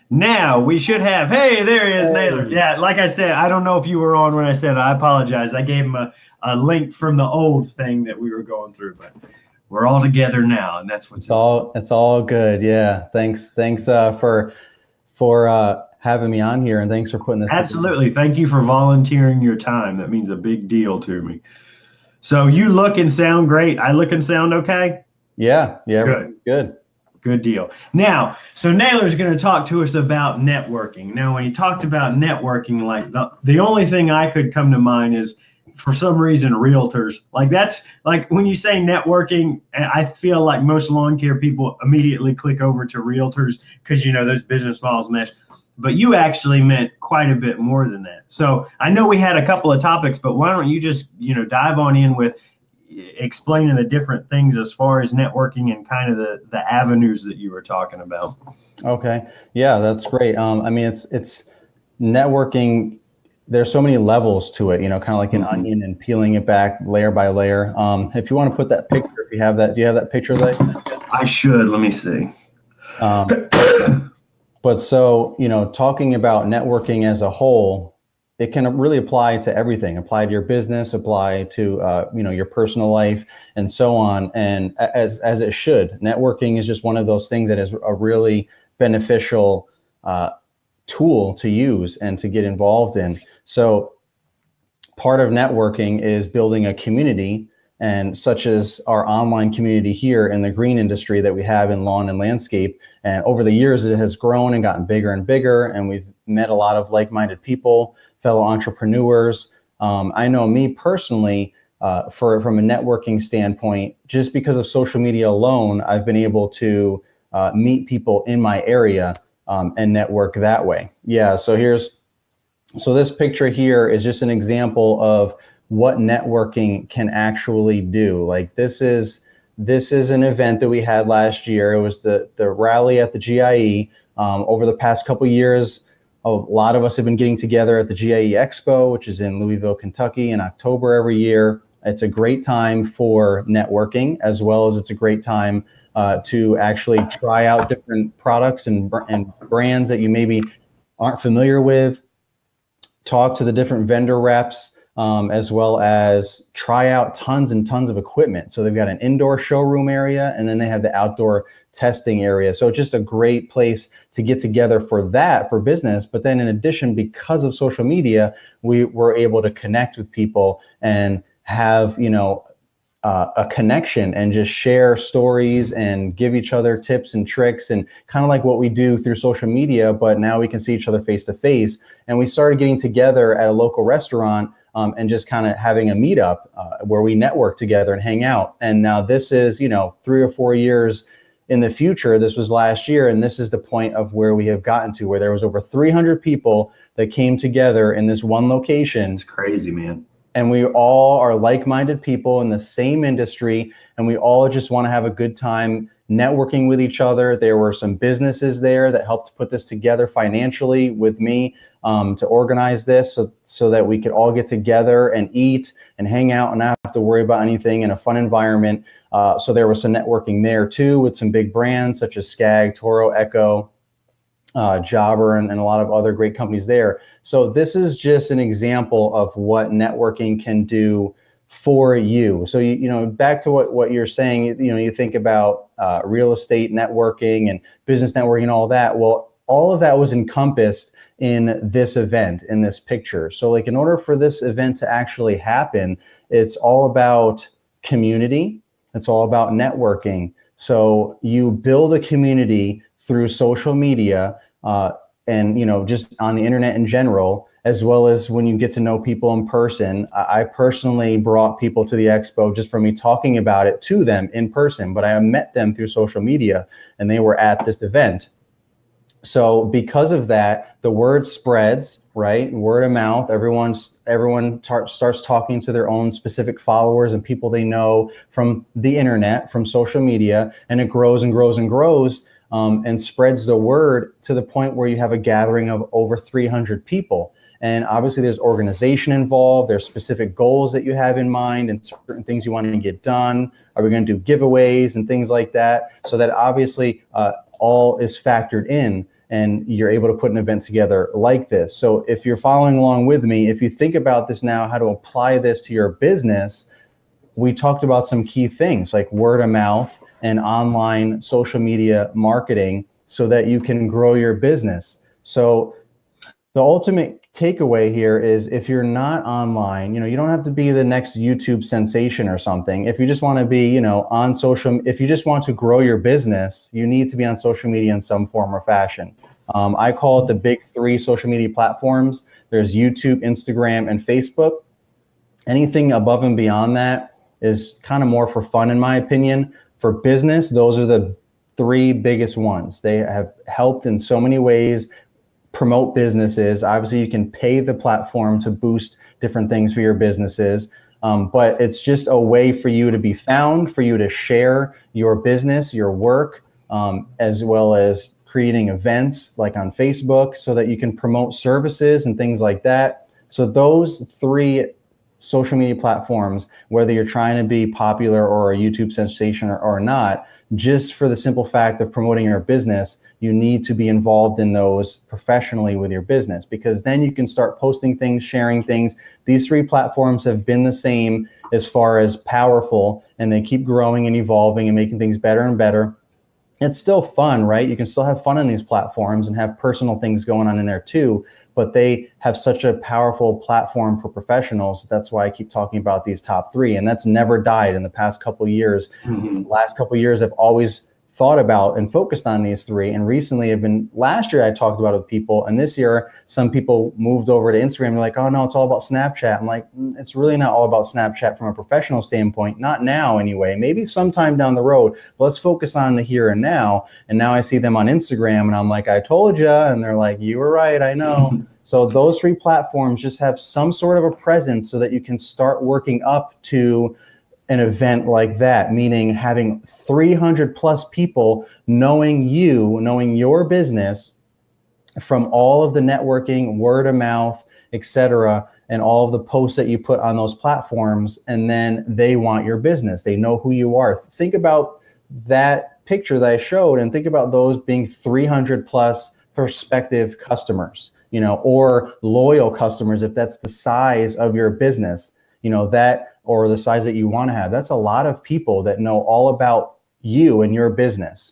Now we should have, hey, there he is, Naylor. Hey. Yeah, like I said, I don't know if you were on when I said it. I apologize. I gave him a link from the old thing that we were going through, but we're all together now, and that's what's important. It's all good. Yeah. Thanks for having me on here, and thanks for putting this together. Absolutely. Thank you for volunteering your time. That means a big deal to me. So you look and sound great. I look and sound okay? Yeah, Good. everything's good. Good deal. Now, so Naylor's going to talk to us about networking. Now, when he talked about networking, like the only thing I could come to mind is for some reason realtors. Like that's like when you say networking, I feel like most lawn care people immediately click over to realtors because those business models mesh. But you actually meant quite a bit more than that. So I know we had a couple of topics, but why don't you just dive on in with explaining the different things as far as networking and kind of the avenues that you were talking about. Okay. Yeah, that's great. I mean, it's networking. There's so many levels to it, kind of like an onion and peeling it back layer by layer. If you want to put that picture, if you have that, do you have that picture there? I should. Let me see. But so, talking about networking as a whole, it can really apply to everything, apply to your business, apply to, your personal life and so on. And as it should, networking is just one of those things that is a really beneficial tool to use and to get involved in. So part of networking is building a community, and such as our online community here in the green industry that we have in lawn and landscape. And over the years, it has grown and gotten bigger and bigger. And we've met a lot of like-minded people, fellow entrepreneurs. I know me personally, from a networking standpoint, just because of social media alone, I've been able to meet people in my area and network that way. Yeah, so this picture here is just an example of what networking can actually do. Like this is an event that we had last year. It was the rally at the GIE. Over the past couple years, a lot of us have been getting together at the GIE Expo, which is in Louisville, Kentucky, in October every year. It's a great time for networking, as well as it's a great time to actually try out different products and brands that you maybe aren't familiar with, talk to the different vendor reps, as well as try out tons and tons of equipment. So they've got an indoor showroom area, and then they have the outdoor testing area. So it's just a great place to get together for business. But then in addition, because of social media, we were able to connect with people and have, a connection and just share stories and give each other tips and tricks, and kind of like what we do through social media, but now we can see each other face to face. And we started getting together at a local restaurant and just kind of having a meetup where we network together and hang out. And now this is, 3 or 4 years in the future. This was last year, and this is the point of where we have gotten to, where there was over 300 people that came together in this one location. It's crazy, man. And we all are like-minded people in the same industry, and we all just want to have a good time networking with each other. There were some businesses there that helped put this together financially with me to organize this so that we could all get together and eat and hang out and not have to worry about anything, in a fun environment. So there was some networking there too, with some big brands such as Skag, Toro, Echo, Jobber, and a lot of other great companies there. So this is just an example of what networking can do for you. So back to what you're saying, you think about real estate networking and business networking and all that. Well, all of that was encompassed in this event, in this picture. So like, in order for this event to actually happen, it's all about community. It's all about networking. So you build a community through social media and just on the internet in general, as well as when you get to know people in person. I personally brought people to the expo just from me talking about it to them in person, but I met them through social media and they were at this event. So because of that, the word spreads, right? Word of mouth. Everyone starts talking to their own specific followers and people they know from the internet, from social media, and it grows and grows and grows. And spreads the word to the point where you have a gathering of over 300 people. And obviously there's organization involved. There's specific goals that you have in mind and certain things you want to get done. Are we going to do giveaways and things like that? So that obviously all is factored in. and you're able to put an event together like this. So if you're following along with me, if you think about this now, how to apply this to your business, we talked about some key things like word of mouth and online social media marketing so that you can grow your business. So the ultimate takeaway here is if you're not online, you don't have to be the next YouTube sensation or something. If you just want to be, on social, if you just want to grow your business, you need to be on social media in some form or fashion. I call it the big three social media platforms. There's YouTube, Instagram, and Facebook. Anything above and beyond that is kind of more for fun, in my opinion. For business, those are the three biggest ones. They have helped in so many ways promote businesses. Obviously, you can pay the platform to boost different things for your businesses, but it's just a way for you to be found, for you to share your business, your work, as well as creating events like on Facebook so that you can promote services and things like that. So those three social media platforms, whether you're trying to be popular or a YouTube sensation or not, just for the simple fact of promoting your business, you need to be involved in those professionally with your business, because then you can start posting things, sharing things. These three platforms have been the same as far as powerful, and they keep growing and evolving and making things better and better. It's still fun, right? You can still have fun on these platforms and have personal things going on in there too, but they have such a powerful platform for professionals. That's why I keep talking about these top three, and that's never died in the past couple of years. Last couple of years, I've always thought about and focused on these three, and recently last year I talked about it with people, and this year some people moved over to Instagram. They're like, oh no, it's all about Snapchat. I'm like, it's really not all about Snapchat from a professional standpoint, not now anyway, maybe sometime down the road, but let's focus on the here and now. And now I see them on Instagram and I'm like, I told you, and they're like, you were right, I know. So those three platforms just have some sort of a presence so that you can start working up to an event like that, meaning having 300 plus people knowing your business from all of the networking, word of mouth, etc., and all of the posts that you put on those platforms, and then they want your business. They know who you are. Think about that picture that I showed and think about those being 300 plus prospective customers, or loyal customers if that's the size of your business, or the size that you want to have. That's a lot of people that know all about you and your business.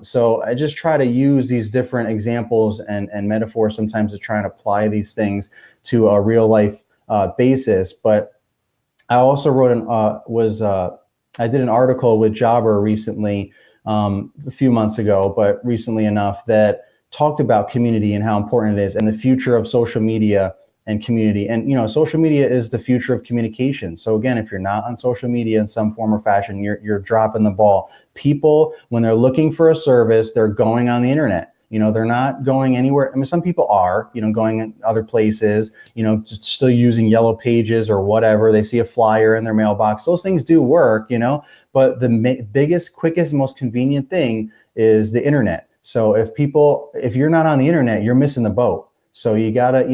So I just try to use these different examples and metaphors sometimes to try and apply these things to a real life basis. But I also wrote I did an article with Jobber recently, a few months ago, but recently enough, that talked about community and how important it is and the future of social media and community. And social media is the future of communication. So again, if you're not on social media in some form or fashion, you're dropping the ball. People, when they're looking for a service, they're going on the internet. They're not going anywhere. I mean, some people are, going in other places, just still using yellow pages or whatever. They see a flyer in their mailbox. Those things do work, but the biggest, quickest, most convenient thing is the internet. So if you're not on the internet, you're missing the boat. So you gotta,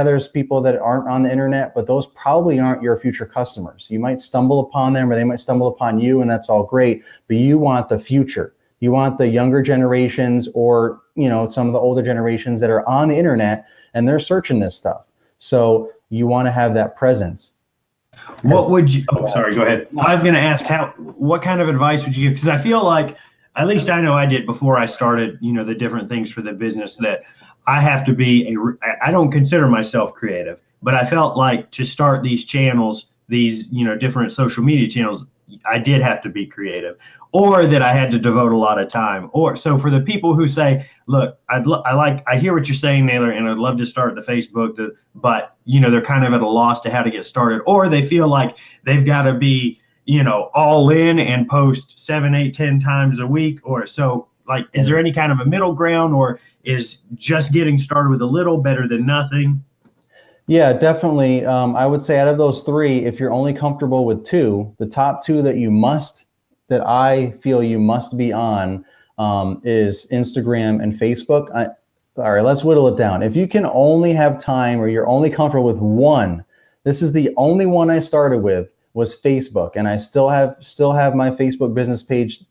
there's people that aren't on the internet, but those probably aren't your future customers. You might stumble upon them or they might stumble upon you, and that's all great, but you want the future. You want the younger generations or, some of the older generations that are on the internet and they're searching this stuff. So you want to have that presence. What would you, sorry, go ahead. I was going to ask what kind of advice would you give? Because I feel like, at least I know I did before I started, the different things for the business, that I have to be I don't consider myself creative, but I felt like to start these channels, these, different social media channels, I did have to be creative, or that I had to devote a lot of time. So for the people who say, look, I hear what you're saying, Naylor, and I'd love to start the Facebook, but they're kind of at a loss to how to get started, or they feel like they've got to be, all in and post 7, 8, 10 times a week, or so. Like, is there any kind of a middle ground, or is just getting started with a little better than nothing? Yeah, definitely. I would say out of those three, if you're only comfortable with two, the top two that I feel you must be on is Instagram and Facebook. All right, let's whittle it down. If you can only have time or you're only comfortable with one, this is the only one I started with, was Facebook, and I still have my Facebook business page,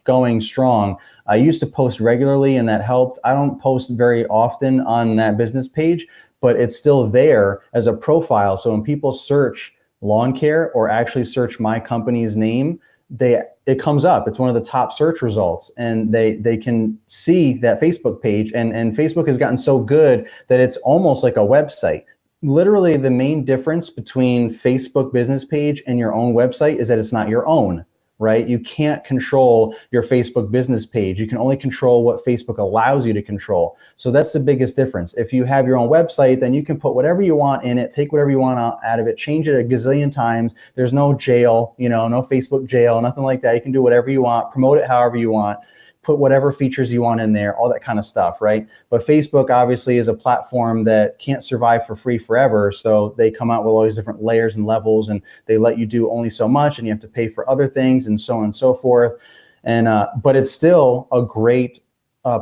going strong. I used to post regularly, and that helped. I don't post very often on that business page, but it's still there as a profile. So when people search lawn care or actually search my company's name, it comes up. It's one of the top search results, and they can see that Facebook page. And Facebook has gotten so good that it's almost like a website. Literally, the main difference between Facebook business page and your own website is that it's not your own, right? You can't control your Facebook business page. You can only control what Facebook allows you to control. So that's the biggest difference. If you have your own website, then you can put whatever you want in it, take whatever you want out of it, change it a gazillion times. There's no jail, no Facebook jail, nothing like that. You can do whatever you want, promote it however you want, put whatever features you want in there, all that kind of stuff, right? But Facebook obviously is a platform that can't survive for free forever. So they come out with all these different layers and levels, and they let you do only so much, and you have to pay for other things, and so on and so forth. And but it's still a great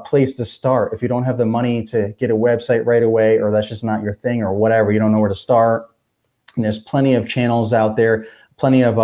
place to start. If you don't have the money to get a website right away, or that's just not your thing, or whatever, you don't know where to start. And there's plenty of channels out there, plenty of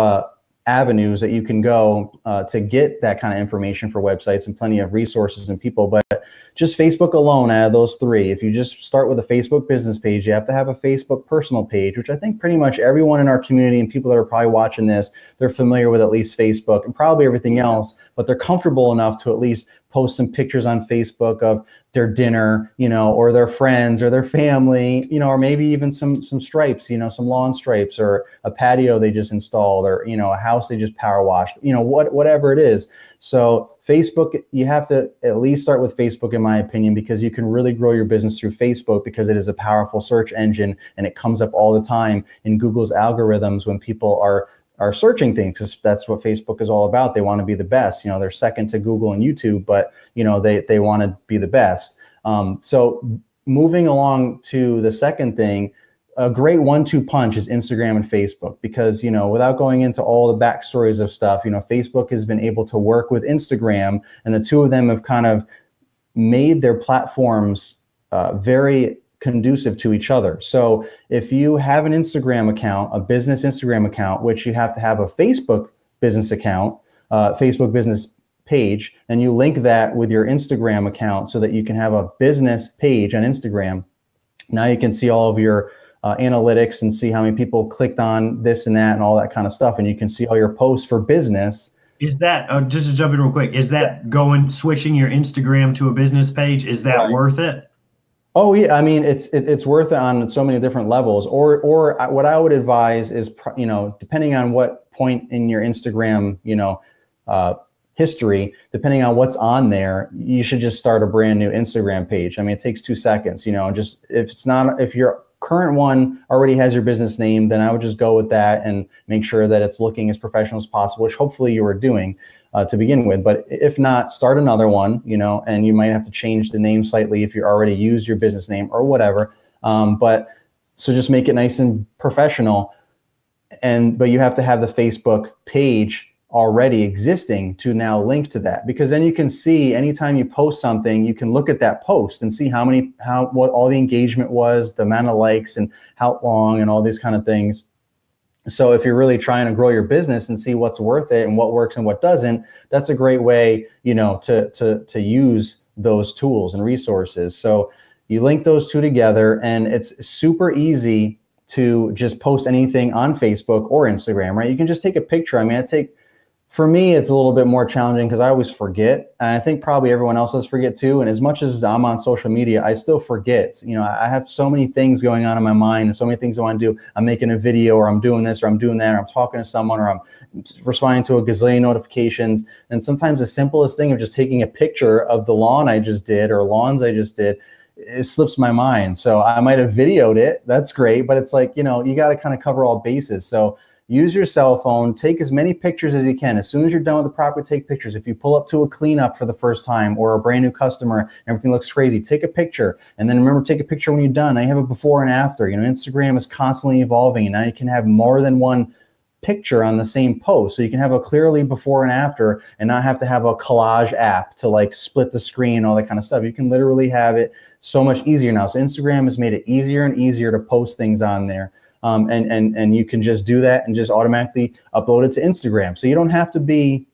avenues that you can go to get that kind of information for websites, and plenty of resources and people. But just Facebook alone, out of those three, if you just start with a Facebook business page, you have to have a Facebook personal page, which I think pretty much everyone in our community and people that are probably watching this, they're familiar with at least Facebook and probably everything else, but they're comfortable enough to at least post some pictures on Facebook of their dinner, or their friends or their family, or maybe even some stripes, some lawn stripes, or a patio they just installed, or, a house they just power washed, whatever it is. So Facebook, you have to at least start with Facebook, in my opinion, because you can really grow your business through Facebook, because it is a powerful search engine, and it comes up all the time in Google's algorithms when people are searching things, because that's what Facebook is all about. They want to be the best. They're second to Google and YouTube, but they want to be the best. So moving along to the second thing, a great 1-2 punch is Instagram and Facebook, because without going into all the backstories of stuff, Facebook has been able to work with Instagram, and the two of them have kind of made their platforms very conducive to each other. So if you have an Instagram account, a business Instagram account, which you have to have a Facebook business account, Facebook business page, and you link that with your Instagram account so that you can have a business page on Instagram. Now you can see all of your analytics and see how many people clicked on this and that and all that kind of stuff. And you can see all your posts for business. Is that, just to jump in real quick, is that switching your Instagram to a business page, is that worth it? Oh yeah, I mean, it's worth it on so many different levels. Or what I would advise is, depending on what point in your Instagram, history, depending on what's on there, you should just start a brand new Instagram page. I mean, it takes 2 seconds. Just if your current one already has your business name, then I would just go with that and make sure that it's looking as professional as possible, which hopefully you were doing to begin with. But if not, start another one, and you might have to change the name slightly if you already use your business name or whatever. But so just make it nice and professional. But you have to have the Facebook page already existing to now link to that, because then you can see anytime you post something, you can look at that post and see what all the engagement was, the amount of likes, and how long, and all these kind of things. So if you're really trying to grow your business and see what's worth it and what works and what doesn't, that's a great way, to use those tools and resources. So you link those two together, and it's super easy to just post anything on Facebook or Instagram, right? You can just take a picture. I mean, for me, it's a little bit more challenging because I always forget. And I think probably everyone else does forget too. And as much as I'm on social media, I still forget. I have so many things going on in my mind and so many things I want to do. I'm making a video, or I'm doing this, or I'm doing that, or I'm talking to someone, or I'm responding to a gazillion notifications. And sometimes the simplest thing of just taking a picture of the lawn I just did, or lawns I just did, it slips my mind. So I might have videoed it. That's great. But it's like, you got to kind of cover all bases. So use your cell phone, take as many pictures as you can. As soon as you're done with the property, take pictures. If you pull up to a cleanup for the first time, or a brand new customer, everything looks crazy, take a picture. And then remember, take a picture when you're done. Now you have a before and after. Instagram is constantly evolving, and now you can have more than one picture on the same post. So you can have a clearly before and after, and not have to have a collage app to like split the screen, all that kind of stuff. You can literally have it so much easier now. So Instagram has made it easier and easier to post things on there. and you can just do that and just automatically upload it to Instagram. So you don't have to be,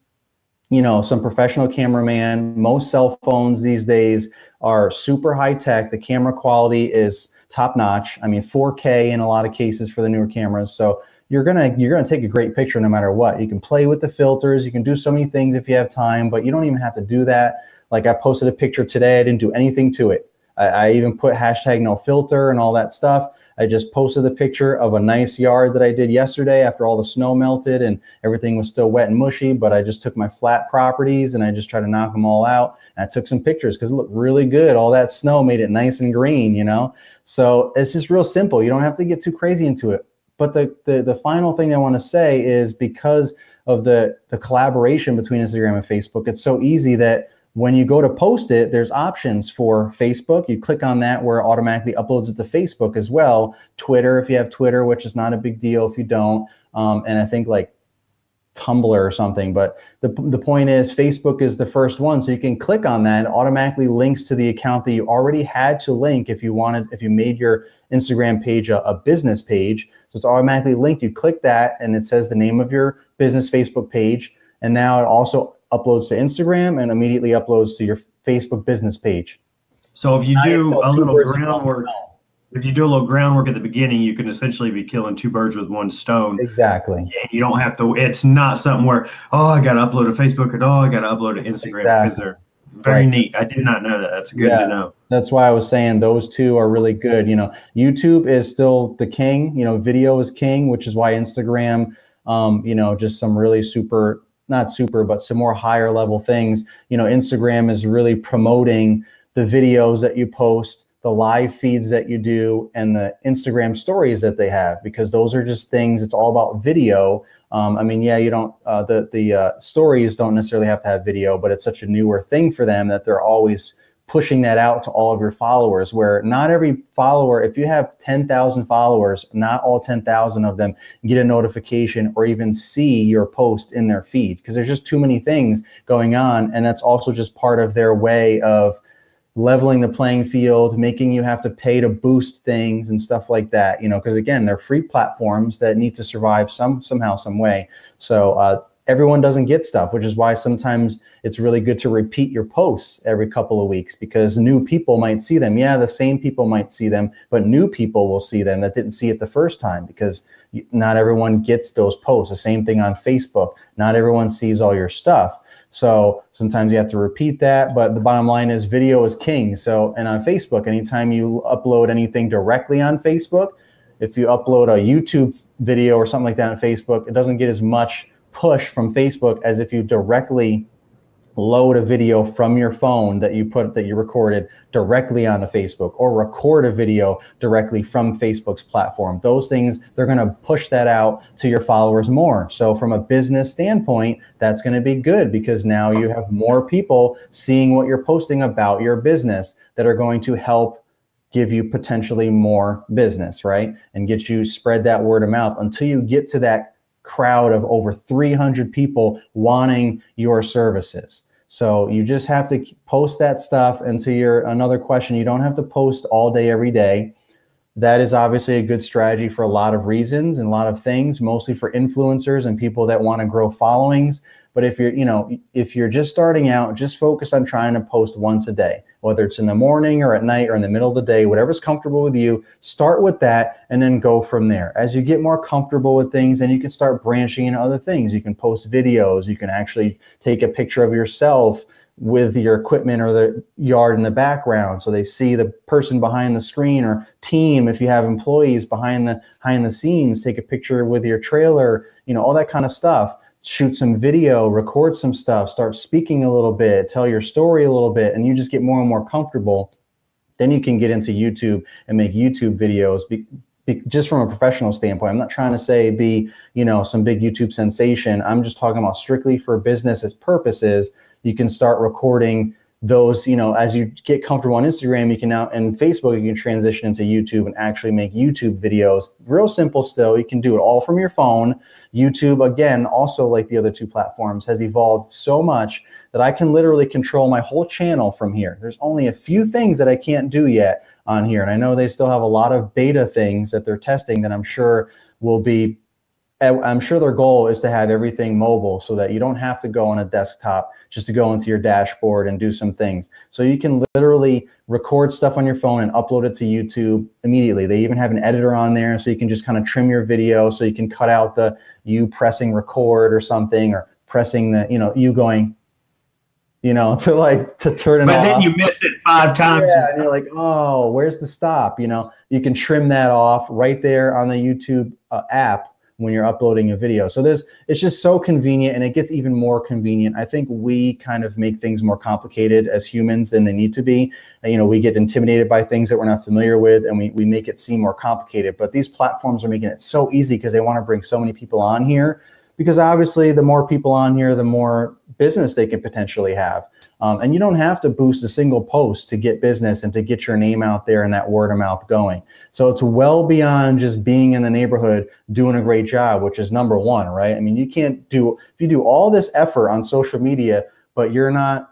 you know, some professional cameraman. Most cell phones these days are super high tech. The camera quality is top notch. I mean, 4K in a lot of cases for the newer cameras. So you're gonna take a great picture no matter what. You can play with the filters. You can do so many things if you have time, but you don't even have to do that. Like I posted a picture today. I didn't do anything to it. I even put hashtag no filter and all that stuff. I just posted a picture of a nice yard that I did yesterday after all the snow melted and everything was still wet and mushy, but I just took my flat properties and I just tried to knock them all out. And I took some pictures because it looked really good. All that snow made it nice and green, you know? So it's just real simple. You don't have to get too crazy into it. But the final thing I want to say is because of the collaboration between Instagram and Facebook, it's so easy that when you go to post it, there's options for Facebook. You click on that where it automatically uploads it to Facebook as well. Twitter, if you have Twitter, which is not a big deal if you don't. And I think like Tumblr or something. But the point is Facebook is the first one. So you can click on that. It automatically links to the account that you already had to link if you made your Instagram page a business page. So it's automatically linked. You click that and it says the name of your business Facebook page. And now it also uploads to Instagram and immediately uploads to your Facebook business page. So if you do a little groundwork, at the beginning, you can essentially be killing two birds with one stone. Exactly. And you don't have to, it's not something where, oh, I got to upload to Facebook and I got to upload to Instagram. Exactly. Because they're very neat. I did not know that. That's good to know. That's why I was saying those two are really good. You know, YouTube is still the king, you know, video is king, which is why Instagram, you know, just some really not super, but some more higher level things. You know, Instagram is really promoting the videos that you post, the live feeds that you do, and the Instagram stories that they have, because those are just things, it's all about video. I mean, yeah, you don't, the stories don't necessarily have to have video, but it's such a newer thing for them that they're always pushing that out to all of your followers, where not every follower, if you have 10,000 followers, not all 10,000 of them get a notification or even see your post in their feed, because there's just too many things going on. And that's also just part of their way of leveling the playing field, making you have to pay to boost things and stuff like that, you know, because again, they're free platforms that need to survive somehow, some way. So everyone doesn't get stuff, which is why sometimes it's really good to repeat your posts every couple of weeks, because new people might see them. Yeah, the same people might see them, but new people will see them that didn't see it the first time, because not everyone gets those posts. The same thing on Facebook. Not everyone sees all your stuff. So sometimes you have to repeat that, but the bottom line is video is king. So, and on Facebook, anytime you upload anything directly on Facebook, if you upload a YouTube video or something like that on Facebook, it doesn't get as much push from Facebook as if you directly load a video from your phone that you recorded directly onto Facebook, or record a video directly from Facebook's platform. Those things, they're going to push that out to your followers more. So from a business standpoint, that's going to be good, because now you have more people seeing what you're posting about your business that are going to help give you potentially more business, right? And get you spread that word of mouth until you get to that crowd of over 300 people wanting your services. So you just have to post that stuff. And to another question, you don't have to post all day, every day. That is obviously a good strategy for a lot of reasons and a lot of things, mostly for influencers and people that want to grow followings. But if you're just starting out, just focus on trying to post once a day, whether it's in the morning or at night or in the middle of the day, whatever's comfortable with you. Start with that and then go from there. As you get more comfortable with things, then you can start branching into other things. You can post videos. You can actually take a picture of yourself with your equipment or the yard in the background, so they see the person behind the screen, or team, if you have employees behind the scenes, take a picture with your trailer, you know, all that kind of stuff. Shoot some video, record some stuff, start speaking a little bit, tell your story a little bit, and you just get more and more comfortable. Then you can get into YouTube and make YouTube videos, just from a professional standpoint. I'm not trying to say be, you know, some big YouTube sensation. I'm just talking about strictly for business purposes. You can start recording those, you know, as you get comfortable on Instagram, you can now, and Facebook, you can transition into YouTube and actually make YouTube videos. Real simple still. You can do it all from your phone. YouTube, again, also like the other two platforms, has evolved so much that I can literally control my whole channel from here. There's only a few things that I can't do yet on here. And I know they still have a lot of beta things that they're testing that I'm sure will be, I'm sure their goal is to have everything mobile so that you don't have to go on a desktop just to go into your dashboard and do some things. So you can literally record stuff on your phone and upload it to YouTube immediately. They even have an editor on there, so you can just kind of trim your video, so you can cut out the you pressing record or something, or pressing the, you know, you going, you know, to turn it off. But then you miss it 5 times. Yeah, and you're like, oh, where's the stop? You know, you can trim that off right there on the YouTube app when you're uploading a video. So it's just so convenient, and it gets even more convenient. I think we kind of make things more complicated as humans than they need to be. You know, we get intimidated by things that we're not familiar with, and we make it seem more complicated. But these platforms are making it so easy because they want to bring so many people on here, because obviously the more people on here, the more business they can potentially have. And you don't have to boost a single post to get business and to get your name out there and that word of mouth going. So it's well beyond just being in the neighborhood doing a great job, which is number one, right? I mean, you can't do, if you do all this effort on social media, but you're not,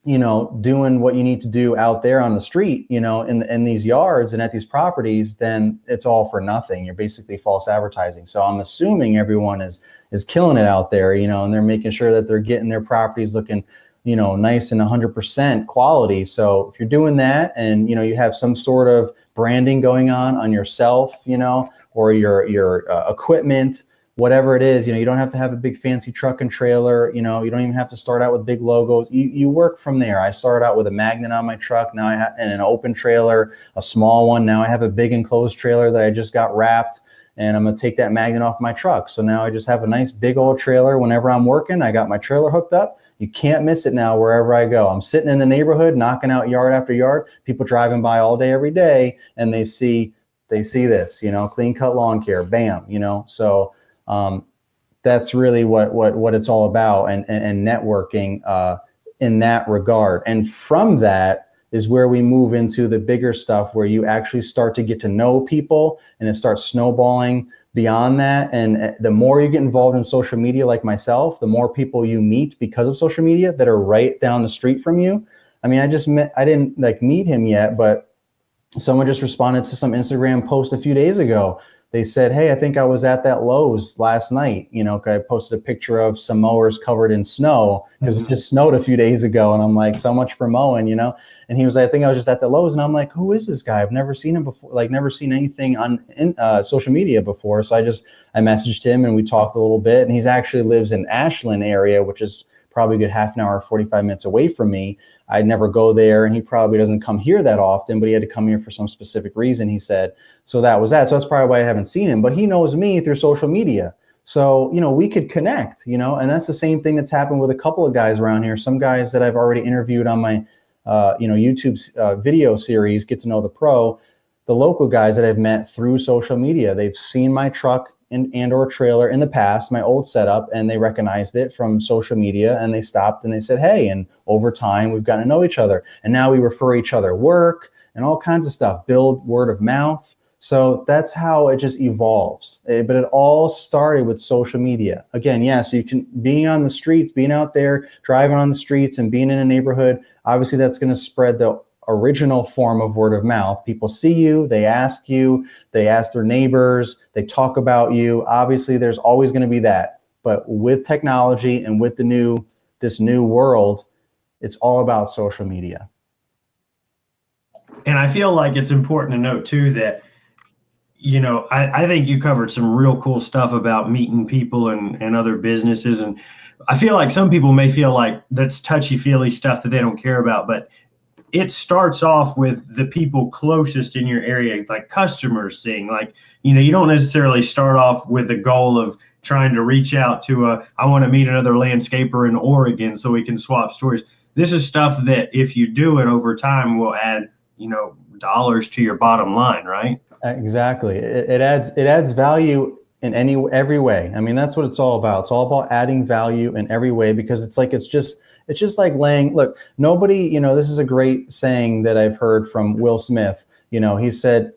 you know, doing what you need to do out there on the street, you know, in these yards and at these properties, then it's all for nothing. You're basically false advertising. So I'm assuming everyone is killing it out there, you know, and they're making sure that they're getting their properties looking, you know, nice and 100% quality. So if you're doing that, and, you know, you have some sort of branding going on yourself, you know, or your equipment, whatever it is, you know, you don't have to have a big fancy truck and trailer, you know, you don't even have to start out with big logos. You work from there. I started out with a magnet on my truck. Now I have an open trailer, a small one. Now I have a big enclosed trailer that I just got wrapped, and I'm going to take that magnet off my truck. So now I just have a nice big old trailer. Whenever I'm working, I got my trailer hooked up. You can't miss it now wherever I go. I'm sitting in the neighborhood, knocking out yard after yard, people driving by all day, every day, and they see this, you know, clean cut lawn care, bam, you know. So that's really what it's all about, and networking in that regard. And from that is where we move into the bigger stuff, where you actually start to get to know people, and it starts snowballing beyond that. And the more you get involved in social media, like myself, the more people you meet because of social media that are right down the street from you. I mean, I didn't like meet him yet, but someone just responded to some Instagram post a few days ago. They said, hey, I think I was at that Lowe's last night. You know, I posted a picture of some mowers covered in snow because it just snowed a few days ago. And I'm like, so much for mowing, you know? And he was like, I think I was just at the Lowe's. And I'm like, who is this guy? I've never seen him before, like never seen anything on social media before. So I messaged him, and we talked a little bit. And he's actually lives in Ashland area, which is probably a good half an hour, 45 minutes away from me. I'd never go there, and he probably doesn't come here that often, but he had to come here for some specific reason, he said. So that was that. So that's probably why I haven't seen him, but he knows me through social media. So, you know, we could connect, you know, and that's the same thing that's happened with a couple of guys around here. Some guys that I've already interviewed on my, you know, YouTube video series, Get to Know the Pro, the local guys that I've met through social media. They've seen my truck and or trailer in the past, my old setup, and they recognized it from social media, and they stopped and they said, hey, and over time we've gotten to know each other, and now we refer each other work and all kinds of stuff, build word of mouth. So that's how it just evolves. But it all started with social media. Again, yeah, so you can, being on the streets, being out there, driving on the streets and being in a neighborhood, obviously that's going to spread the original form of word of mouth. People see you, they ask their neighbors, they talk about you. Obviously there's always going to be that, but with technology and with this new world, it's all about social media. And I feel like it's important to note too that, you know, I think you covered some real cool stuff about meeting people and other businesses. And I feel like some people may feel like that's touchy-feely stuff that they don't care about, but it starts off with the people closest in your area, like customers seeing, like, you know, you don't necessarily start off with the goal of trying to reach out to I want to meet another landscaper in Oregon so we can swap stories. This is stuff that if you do it over time will add, you know, dollars to your bottom line, right? Exactly. It adds value in every way. I mean, that's what it's all about. It's all about adding value in every way, because it's just like laying, look, nobody, you know, this is a great saying that I've heard from Will Smith. You know, he said,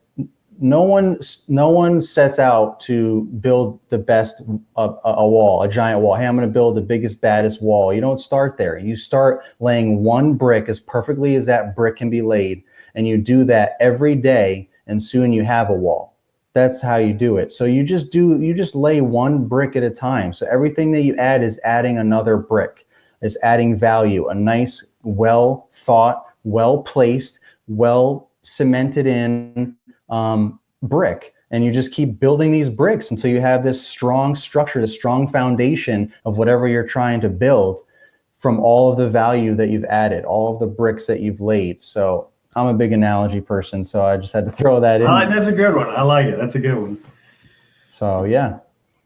no one sets out to build the best a wall, a giant wall. Hey, I'm going to build the biggest, baddest wall. You don't start there. You start laying one brick as perfectly as that brick can be laid, and you do that every day, and soon you have a wall. That's how you do it. So you just lay one brick at a time. So everything that you add is adding another brick, is adding value, a nice, well thought, well placed, well cemented in brick. And you just keep building these bricks until you have this strong structure, this strong foundation of whatever you're trying to build from all of the value that you've added, all of the bricks that you've laid. So I'm a big analogy person, so I just had to throw that in. That's a good one. I like it. That's a good one. So yeah.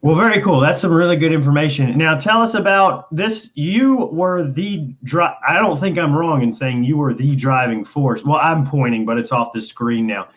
Well, very cool. That's some really good information. Now, tell us about this. You were I don't think I'm wrong in saying you were the driving force. Well, I'm pointing, but it's off the screen now.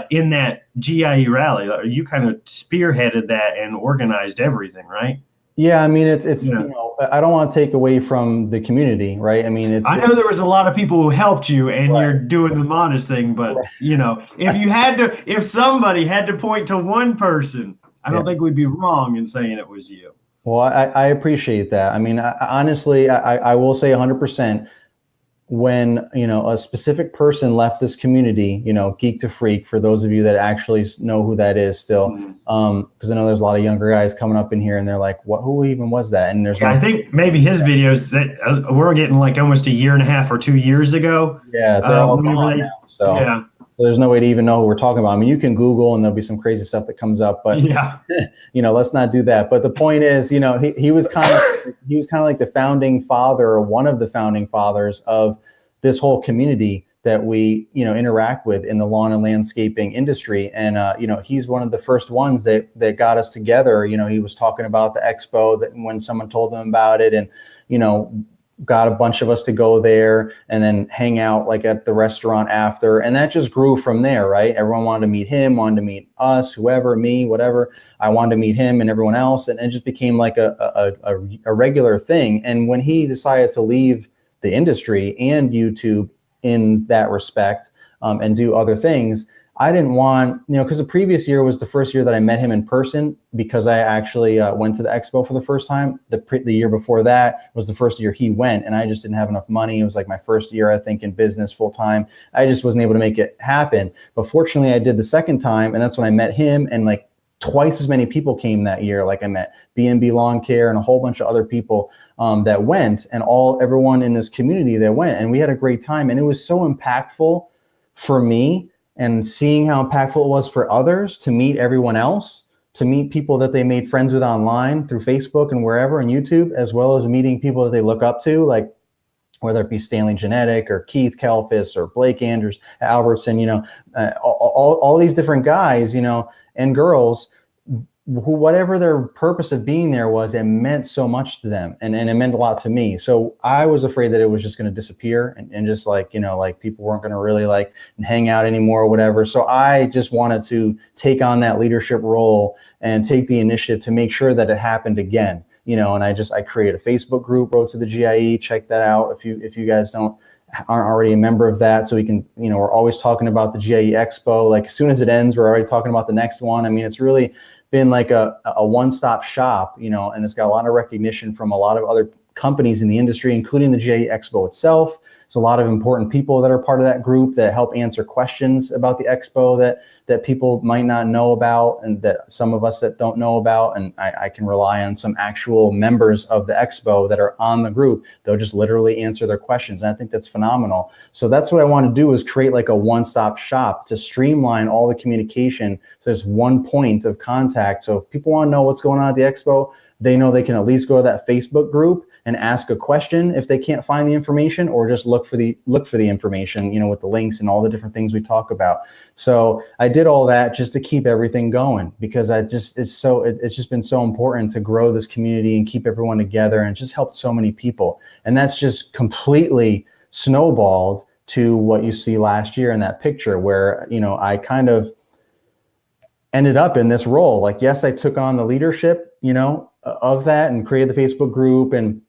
In that GIE rally, you kind of spearheaded that and organized everything, right? Yeah, I mean, it's you know, I don't want to take away from the community, right? I mean, I know there was a lot of people who helped you, and you're doing the modest thing, but you know, if somebody had to point to one person, I don't think we'd be wrong in saying it was you. Well, I appreciate that. I mean, honestly, I will say 100%. When, you know, a specific person left this community, you know, Geek to Freak, for those of you that actually know who that is still, because I know there's a lot of younger guys coming up in here and they're like, what, who even was that? And there's I think maybe his videos that we're getting like almost a year and a half or 2 years ago. Yeah, they're all gone now. So yeah. There's no way to even know who we're talking about. I mean, you can Google and there'll be some crazy stuff that comes up, but you know, let's not do that. But the point is, you know, he was kind of like the founding father, or one of the founding fathers of this whole community that we, you know, interact with in the lawn and landscaping industry. And, you know, he's one of the first ones that got us together. You know, he was talking about the expo, that when someone told him about it, and, you know, got a bunch of us to go there and then hang out like at the restaurant after. And that just grew from there, right? Everyone wanted to meet him, wanted to meet us, whoever, me, whatever. I wanted to meet him and everyone else. And it just became like a regular thing. And when he decided to leave the industry and YouTube in that respect, and do other things, I didn't want, you know, because the previous year was the first year that I met him in person, because I actually went to the expo for the first time. The year before that was the first year he went, and I just didn't have enough money. It was like my first year, I think, in business full time. I just wasn't able to make it happen. But fortunately, I did the second time, and that's when I met him, and like twice as many people came that year. Like I met B&B Lawn Care and a whole bunch of other people that went, and everyone in this community that went, and we had a great time. And it was so impactful for me, and seeing how impactful it was for others to meet everyone else, to meet people that they made friends with online through Facebook and wherever, and YouTube, as well as meeting people that they look up to, like whether it be Stanley Genetic or Keith Kelfis or Blake Andrews, Albertson, you know, all these different guys, you know, and girls, who, whatever their purpose of being there was, it meant so much to them, and it meant a lot to me. So I was afraid that it was just going to disappear, and just like, you know, like people weren't going to really like hang out anymore or whatever. So I just wanted to take on that leadership role and take the initiative to make sure that it happened again, you know. And I created a Facebook group, Road to the GIE. Check that out if you guys aren't already a member of that. So we can, you know, we're always talking about the GIE Expo. Like as soon as it ends, we're already talking about the next one. I mean, it's really been like a one-stop shop, you know, and it's got a lot of recognition from a lot of other companies in the industry, including the GIE Expo itself. There's a lot of important people that are part of that group that help answer questions about the expo that people might not know about, and that some of us that don't know about. And I can rely on some actual members of the expo that are on the group. They'll just literally answer their questions. And I think that's phenomenal. So that's what I want to do, is create like a one-stop shop to streamline all the communication. So there's one point of contact. So if people want to know what's going on at the expo, they know they can at least go to that Facebook group and ask a question if they can't find the information, or just look for the information, you know, with the links and all the different things we talk about. So I did all that just to keep everything going, because it's just been so important to grow this community and keep everyone together, and just helped so many people. And that's just completely snowballed to what you see last year in that picture, where, you know, ended up in this role. Like, yes, I took on the leadership, you know, of that and created the Facebook group, and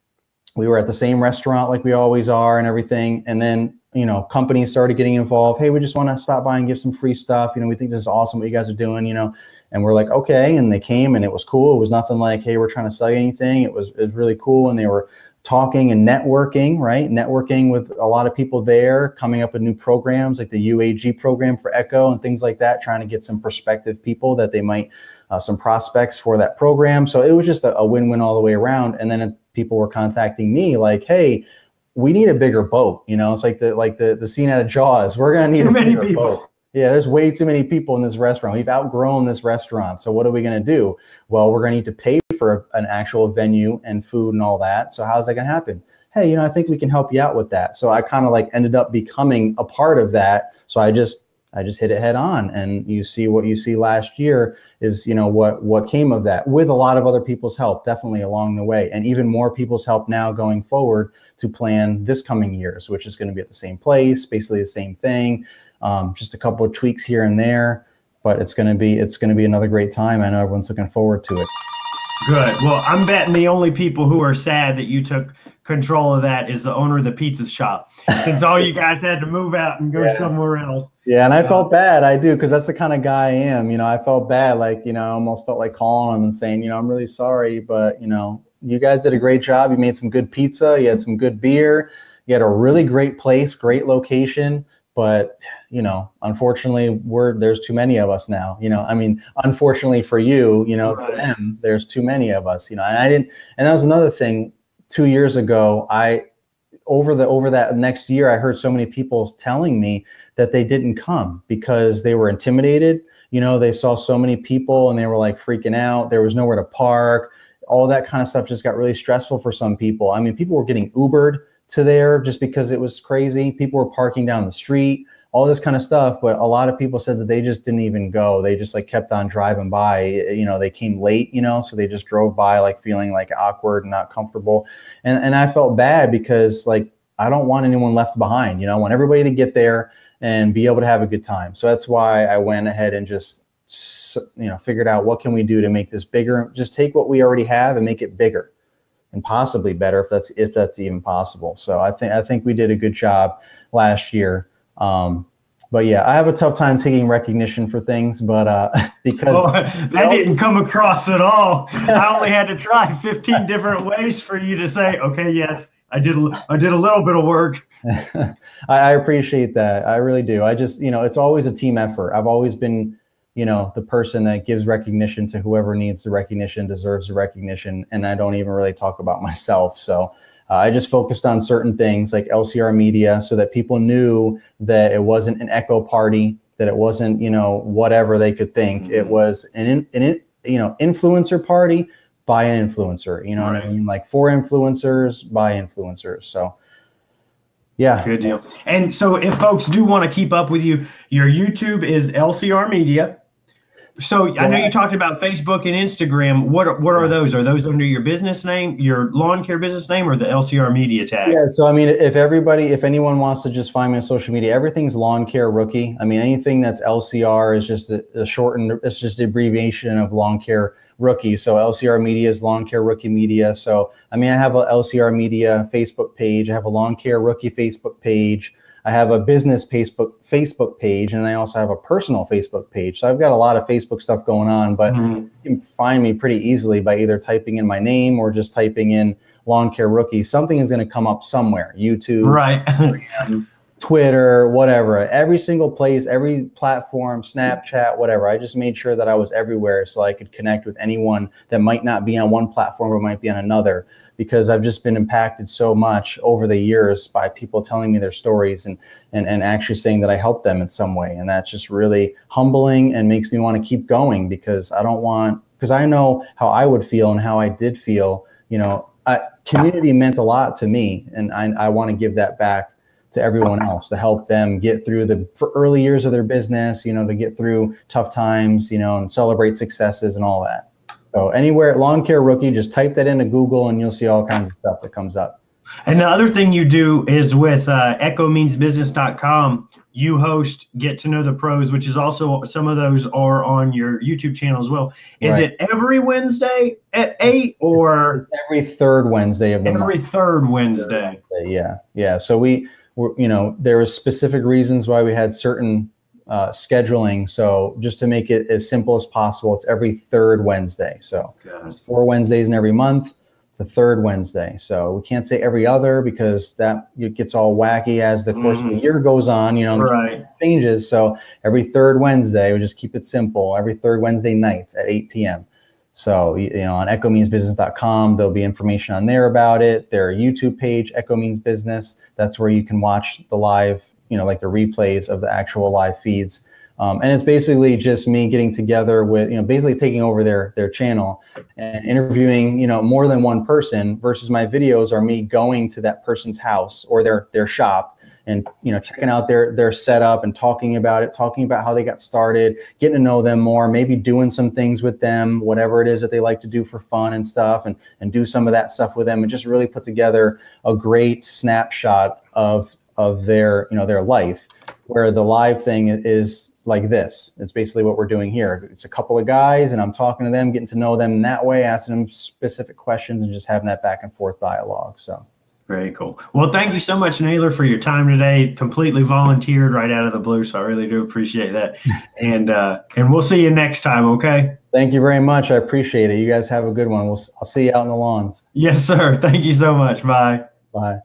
we were at the same restaurant like we always are and everything. And then, you know, companies started getting involved. Hey, we just want to stop by and give some free stuff. You know, we think this is awesome what you guys are doing, you know. And we're like, okay. And they came and it was cool. It was nothing like, hey, we're trying to sell you anything. It was really cool. And they were talking and networking, right? Networking with a lot of people there, coming up with new programs like the UAG program for Echo and things like that, trying to get some prospective people that they might, some prospects for that program. So it was just a win-win all the way around. And then people were contacting me like, hey, we need a bigger boat. You know, it's like the scene out of Jaws. We're going to need a bigger boat. Yeah, there's way too many people in this restaurant. We've outgrown this restaurant. So what are we going to do? Well, we're going to need to pay for an actual venue and food and all that. So how's that going to happen? Hey, you know, I think we can help you out with that. So I kind of like ended up becoming a part of that. So I just hit it head on. And you see what you see last year is, you know, what came of that, with a lot of other people's help, definitely along the way, and even more people's help now going forward to plan this coming years, which is going to be at the same place, basically the same thing. Just a couple of tweaks here and there, but it's going to be another great time. I know everyone's looking forward to it. Good. Well, I'm betting the only people who are sad that you took control of that is the owner of the pizza shop, since all you guys had to move out and go somewhere else. Yeah, and I felt bad. I do, because that's the kind of guy I am. You know, I felt bad, like, you know, I almost felt like calling him and saying, you know, I'm really sorry, but, you know, you guys did a great job. You made some good pizza. You had some good beer. You had a really great place, great location. But, you know, unfortunately, there's too many of us now. You know, I mean, unfortunately for you, you know, for them, there's too many of us. You know, and that was another thing. 2 years ago, over that next year, I heard so many people telling me that they didn't come because they were intimidated. You know, they saw so many people and they were like freaking out. There was nowhere to park. All that kind of stuff just got really stressful for some people. I mean, people were getting Ubered to there just because it was crazy. People were parking down the street, all this kind of stuff. But a lot of people said that they just didn't even go. They just like kept on driving by. You know, they came late, you know, so they just drove by like feeling like awkward and not comfortable. And I felt bad because like, I don't want anyone left behind. You know, I want everybody to get there and be able to have a good time. So that's why I went ahead and just, you know, figured out what can we do to make this bigger. Just take what we already have and make it bigger, and possibly better if that's even possible. So I think we did a good job last year. But yeah, I have a tough time taking recognition for things, but because that didn't come across at all. I only had to try 15 different ways for you to say, okay, yes, I did a little bit of work. I appreciate that. I really do. I just, you know, it's always a team effort. I've always been, you know, the person that gives recognition to whoever needs the recognition, deserves the recognition. And I don't even really talk about myself. So I just focused on certain things like LCR Media so that people knew that it wasn't an Echo party, that it wasn't, you know, whatever they could think. Mm-hmm. It was an you know, influencer party by an influencer, you know what I mean? Like for influencers by influencers. So yeah. Good deal. And so if folks do want to keep up with you, your YouTube is LCR Media. So I know you talked about Facebook and Instagram. What are those? Are those under your business name, your lawn care business name, or the LCR Media tag? Yeah. So I mean, if anyone wants to just find me on social media, everything's Lawn Care Rookie. I mean, anything that's LCR is just a shortened. It's just the abbreviation of Lawn Care Rookie. So LCR Media is Lawn Care Rookie Media. So I mean, I have a LCR Media Facebook page. I have a Lawn Care Rookie Facebook page. I have a business Facebook page, and I also have a personal Facebook page. So I've got a lot of Facebook stuff going on, but you can find me pretty easily by either typing in my name or just typing in Lawn Care Rookie. Something is going to come up somewhere, YouTube, Instagram, Twitter, whatever, every single place, every platform, Snapchat, whatever. I just made sure that I was everywhere so I could connect with anyone that might not be on one platform or might be on another, because I've just been impacted so much over the years by people telling me their stories and actually saying that I helped them in some way. And that's just really humbling and makes me want to keep going, because I know how I would feel and how I did feel. You know, community meant a lot to me, and I want to give that back to everyone else, to help them get through the early years of their business, you know, to get through tough times, you know, and celebrate successes and all that. So anywhere, Lawn Care Rookie, just type that into Google and you'll see all kinds of stuff that comes up. And the other thing you do is with echomeansbusiness.com, you host Get to Know the Pros, which is also, some of those are on your YouTube channel as well. Is it every Wednesday at 8 or every third Wednesday of the month? Every third Wednesday. Yeah. So we're, you know, there were specific reasons why we had certain scheduling. So just to make it as simple as possible, it's every third Wednesday. So it's 4 Wednesdays in every month, the third Wednesday. So we can't say every other because it gets all wacky as the course of the year goes on, you know, changes. So every third Wednesday, we just keep it simple. Every third Wednesday night at 8 p.m. So, you know, on echomeansbusiness.com, there'll be information on there about it. Their YouTube page, Echo Means Business, that's where you can watch the live, you know, like the replays of the actual live feeds. And it's basically just me getting together with, you know, basically taking over their channel and interviewing, you know, more than one person, versus my videos are me going to that person's house or their shop and, you know, checking out their setup and talking about how they got started, getting to know them more, maybe doing some things with them, whatever it is that they like to do for fun and stuff, and do some of that stuff with them, and just really put together a great snapshot of their, you know, their life, where the live thing is like this. It's basically what we're doing here. It's a couple of guys and I'm talking to them, getting to know them that way, asking them specific questions and just having that back and forth dialogue. So very cool. Well, thank you so much, Naylor, for your time today. Completely volunteered right out of the blue, so I really do appreciate that. And we'll see you next time, okay? Thank you very much. I appreciate it. You guys have a good one. I'll see you out in the lawns. Yes, sir. Thank you so much. Bye. Bye.